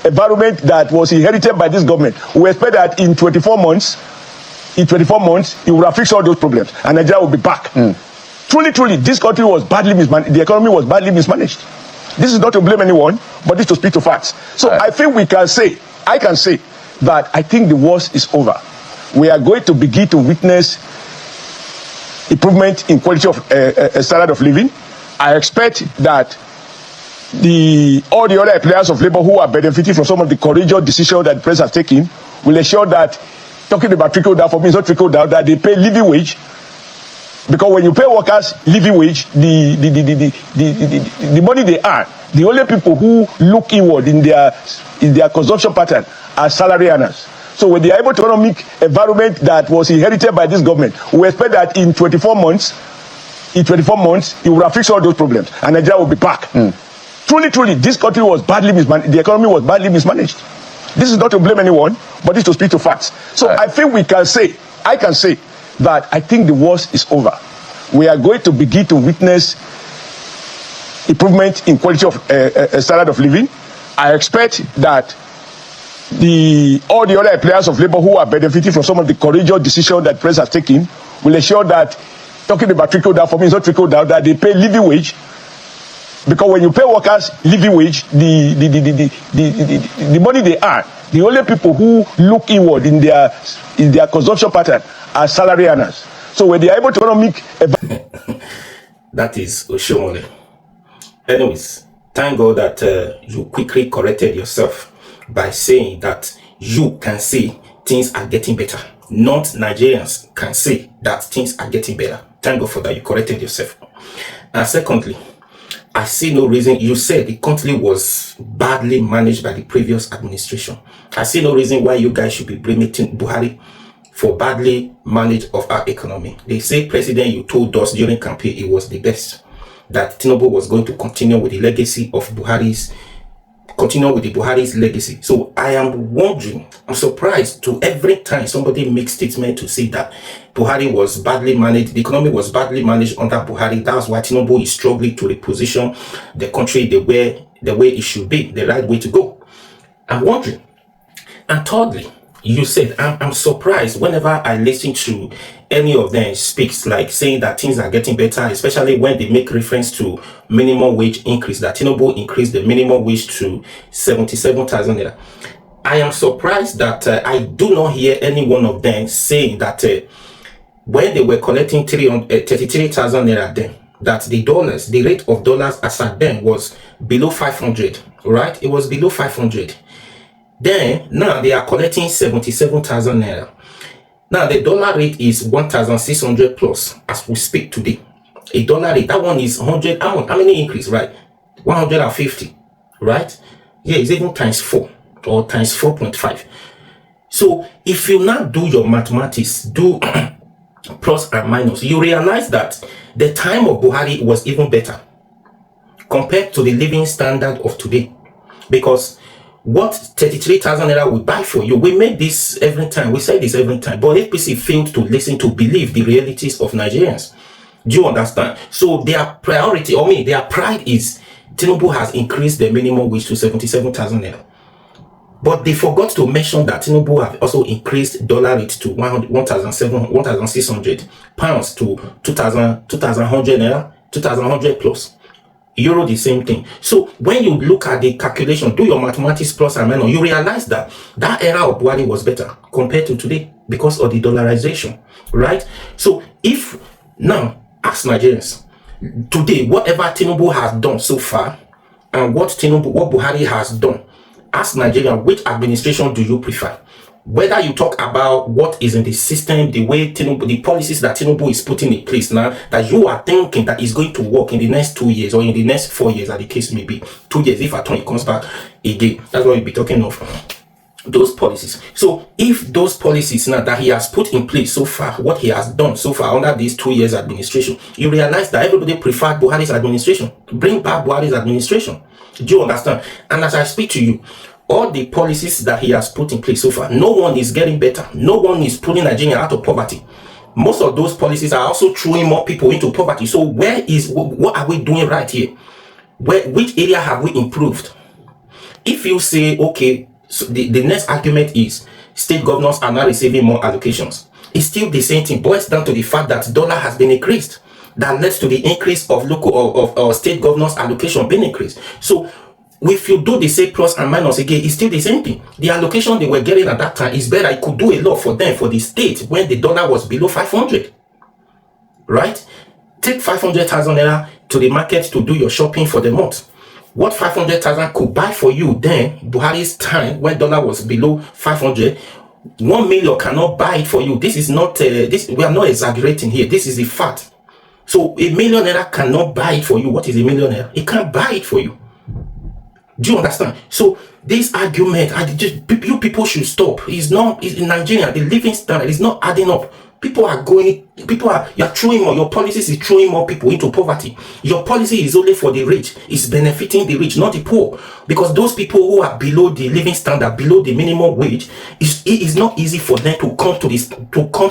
environment that was inherited by this government, we expect that in 24 months, it will have fixed all those problems and Nigeria will be back. Truly, this country was badly mismanaged. The economy was badly mismanaged. This is not to blame anyone, but this to speak to facts. So I think I can say that I think the worst is over. We are going to begin to witness improvement in quality of standard of living. I expect that all the other players of labor who are benefiting from some of the courageous decisions that the president has taken will ensure that, talking about trickle down, for me it's not trickle down, that they pay living wage. Because when you pay workers living wage, the money they earn, the only people who look inward in their consumption pattern are salary earners. So when they are able to economic environment that was inherited by this government, we expect that in 24 months, it will have fixed all those problems and Nigeria will be back. Truly, this country was badly mismanaged. The economy was badly mismanaged. This is not to blame anyone, but this to speak to facts. So I think I can say that I think the worst is over. We are going to begin to witness improvement in quality of standard of living. I expect that all the other players of labor who are benefiting from some of the courageous decisions that the president has taken will ensure that, talking about trickle down, for me it's not trickle down, that they pay living wage. Because when you pay workers living wage, the money they earn, the only people who look inward in their consumption pattern are salary earners. So when they are able to economic... That is Oshomole. Anyways, thank God that you quickly corrected yourself by saying that you can see things are getting better. Not Nigerians can see that things are getting better. Thank God for that. You corrected yourself. And secondly, I see no reason. You said the country was badly managed by the previous administration. I see no reason why you guys should be blaming Buhari for badly managed of our economy. They say, President, you told us during campaign it was the best, that Tinubu was going to continue with the legacy of Buhari's legacy. So I am wondering, I'm surprised to every time somebody makes statement to say that Buhari was badly managed, the economy was badly managed under Buhari. That's why Tinubu is struggling to reposition the country the way it should be, the right way to go. I'm wondering. And thirdly, you said, I'm surprised whenever I listen to any of them speaks, like saying that things are getting better, especially when they make reference to minimum wage increase, that Tinubu increased the minimum wage to 77,000 naira. I am surprised that I do not hear any one of them saying that when they were collecting 33,000 naira then, that the rate of dollars as at then was below 500, right? It was below 500. Then now they are collecting 77,000 naira. Now the dollar rate is 1,600 plus as we speak today. A dollar rate, that one is 100. How many increase, right? 150, right? Yeah, it's even times 4 or times 4.5. So if you now do your mathematics, do plus and minus, you realize that the time of Buhari was even better compared to the living standard of today, because what 33,000 naira will buy for you, we make this every time, we say this every time, but APC failed to listen, to believe the realities of Nigerians. Do you understand? So their priority, their pride is Tinubu has increased the minimum wage to 77,000 naira. But they forgot to mention that Tinubu have also increased dollar rate to 1,600 pounds to 2,100 naira, 2,100 plus. Euro, the same thing. So when you look at the calculation, do your mathematics plus and minus, you realize that that era of Buhari was better compared to today because of the dollarization, right? So if now, ask Nigerians, today, whatever Tinubu has done so far and what Buhari has done, ask Nigerians, which administration do you prefer? Whether you talk about what is in the system, the way Tinubu, the policies that Tinubu is putting in place now, that you are thinking that is going to work in the next 2 years or in the next 4 years, as the case may be, 2 years if at all it comes back again. That's what we'll be talking of, those policies. So if those policies now that he has put in place so far, what he has done so far under these 2 years administration, you realize that everybody preferred Buhari's administration. Bring back Buhari's administration. Do you understand? And as I speak to you, all the policies that he has put in place so far, no one is getting better. No one is pulling Nigeria out of poverty. Most of those policies are also throwing more people into poverty. So what are we doing right here? Which area have we improved? If you say, okay, so the next argument is state governors are now receiving more allocations, it's still the same thing. Boils down to the fact that dollar has been increased. That led to the increase of local of state governors allocation being increased. So if you do the same plus and minus again, it's still the same thing. The allocation they were getting at that time is better. It could do a lot for them, for the state, when the dollar was below 500. Right? Take 500,000 naira to the market to do your shopping for the month. What 500,000 could buy for you then, Buhari's time, when dollar was below 500, 1 million cannot buy it for you. This is not, we are not exaggerating here. This is the fact. So a millionaire cannot buy it for you. What is a millionaire? He can't buy it for you. Do you understand? So this argument, you people should stop. It's not, in Nigeria, the living standard is not adding up. You're throwing more, your policies is throwing more people into poverty. Your policy is only for the rich. It's benefiting the rich, not the poor. Because those people who are below the living standard, below the minimum wage, it is not easy for them to come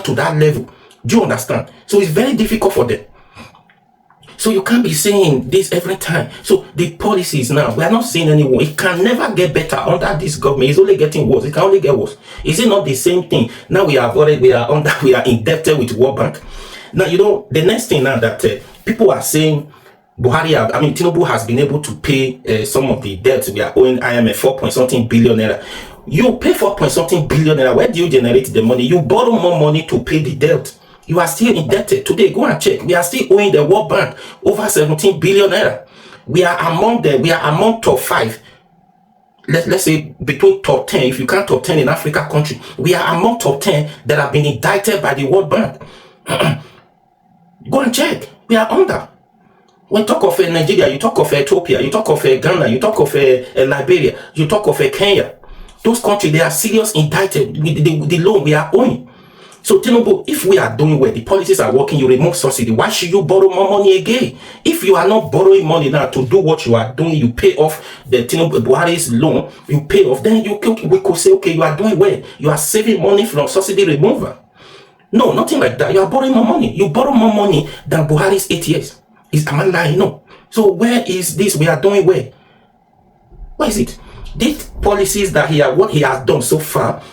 to that level. Do you understand? So it's very difficult for them. So you can't be saying this every time. So the policies now, we are not seeing anyone. It can never get better under this government. It's only getting worse. It can only get worse. Is it not the same thing? Now we are indebted with World Bank. Now, the next thing now that people are saying, Tinubu has been able to pay some of the debts we are owing IMF, 4-point-something billion naira. You pay 4-point-something billion naira. Where do you generate the money? You borrow more money to pay the debt. You are still indebted. Today, go and check. We are still owing the World Bank over 17 billion naira. We are among top 5. Let's say between top 10. If you can't top 10 in Africa country, we are among top 10 that have been indicted by the World Bank. Go and check. We are under. When you talk of Nigeria, you talk of Ethiopia, you talk of Ghana, you talk of Liberia, you talk of Kenya. Those countries, they are serious indicted with the loan we are owing. So Tinubu, if we are doing well, the policies are working, you remove subsidy, why should you borrow more money again? If you are not borrowing money now to do what you are doing, you pay off the Tinubu Buhari's loan, you pay off, then we could say, okay, you are doing well. You are saving money from subsidy removal. No, nothing like that. You are borrowing more money. You borrow more money than Buhari's 8 years. Am I lying? No. So where is this? We are doing well. Where is it? These policies that what he has done so far,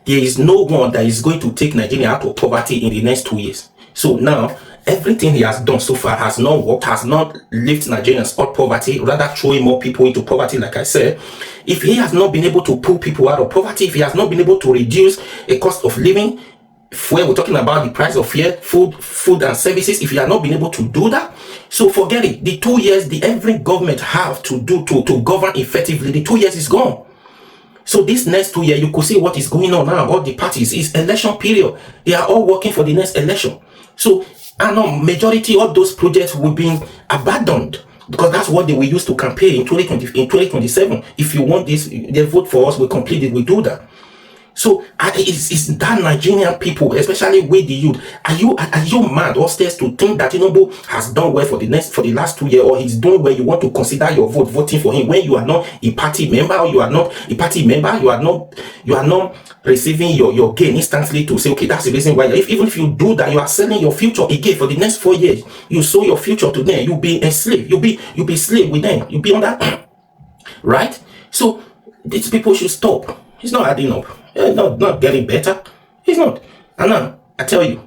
there is no one that is going to take Nigeria out of poverty in the next 2 years. So now, everything he has done so far has not worked, has not lifted Nigerians out of poverty, rather throwing more people into poverty, like I said. If he has not been able to pull people out of poverty, if he has not been able to reduce a cost of living, where we're talking about the price of food and services, if you have not been able to do that, so forget it. The 2 years every government have to do to govern effectively, the 2 years is gone. So this next 2 years, you could see what is going on now. All the parties is election period. They are all working for the next election. So I know majority of those projects will be abandoned because that's what they will use to campaign in 2027. If you want this, they vote for us. We complete it. We do that. So it's that Nigerian people, especially with the youth. Are you mad or stairs to think that Tinubu has done well for the last 2 years, or he's doing well? You want to consider your voting for him when you are not a party member, or you are not a party member, you are not receiving your gain instantly to say, okay, that's the reason why. Even if you do that, you are selling your future again for the next 4 years. You sold your future to them. You'll be a slave. You'll be slave with them. You'll be on that, right? So these people should stop. It's not adding up. Not getting better. It's not. And now, I tell you,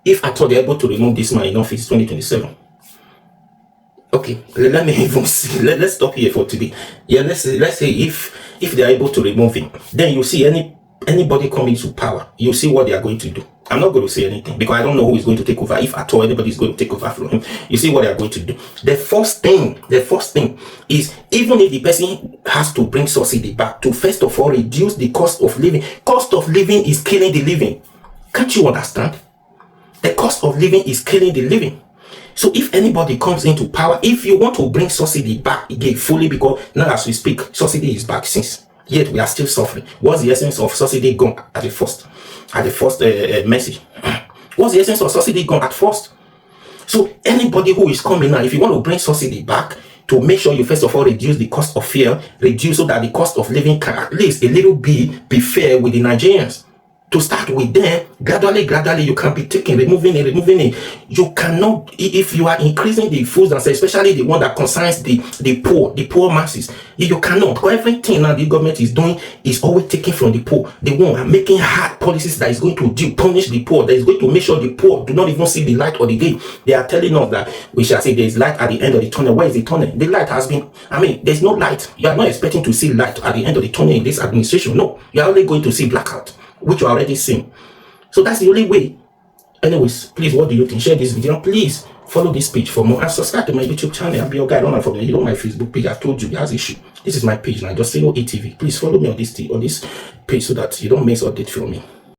if at all they're able to remove this man in office 2027, okay, let me even see. Let's stop here for today. Yeah, let's say if they're able to remove him, then you see anybody coming to power, you see what they are going to do. I'm not going to say anything because I don't know who is going to take over. If at all anybody is going to take over from him, you see what they are going to do. The first thing is, even if the person has to bring subsidy back, to first of all reduce the cost of living. Cost of living is killing the living. Can't you understand? The cost of living is killing the living. So if anybody comes into power, if you want to bring subsidy back again fully, because now as we speak, subsidy is back since. Yet we are still suffering. What's the essence of subsidy gone at the first message? What's the essence of subsidy gone at first? So anybody who is coming now, if you want to bring subsidy back, to make sure you first of all reduce the cost of fuel, reduce so that the cost of living can at least a little bit be fair with the Nigerians. to start with, then gradually you can be taking, removing it. You cannot, if you are increasing the foods and especially the one that concerns the poor masses, you cannot. Because everything now the government is doing is always taking from the poor. They want making hard policies that is going to punish the poor, that is going to make sure the poor do not even see the light or the day. They are telling us that we shall say there is light at the end of the tunnel. Where is the tunnel? The light has been, there's no light. You are not expecting to see light at the end of the tunnel in this administration. No, you are only going to see blackout, which you are already seeing. So that's the only way. Anyways, please, what do you think? Share this video. Please follow this page for more and subscribe to my YouTube channel. I'll be your guide on from you know my Facebook page. I've told you it has issue. This is my page now. Just say no ATV. Please follow me on this page so that you don't miss update from me.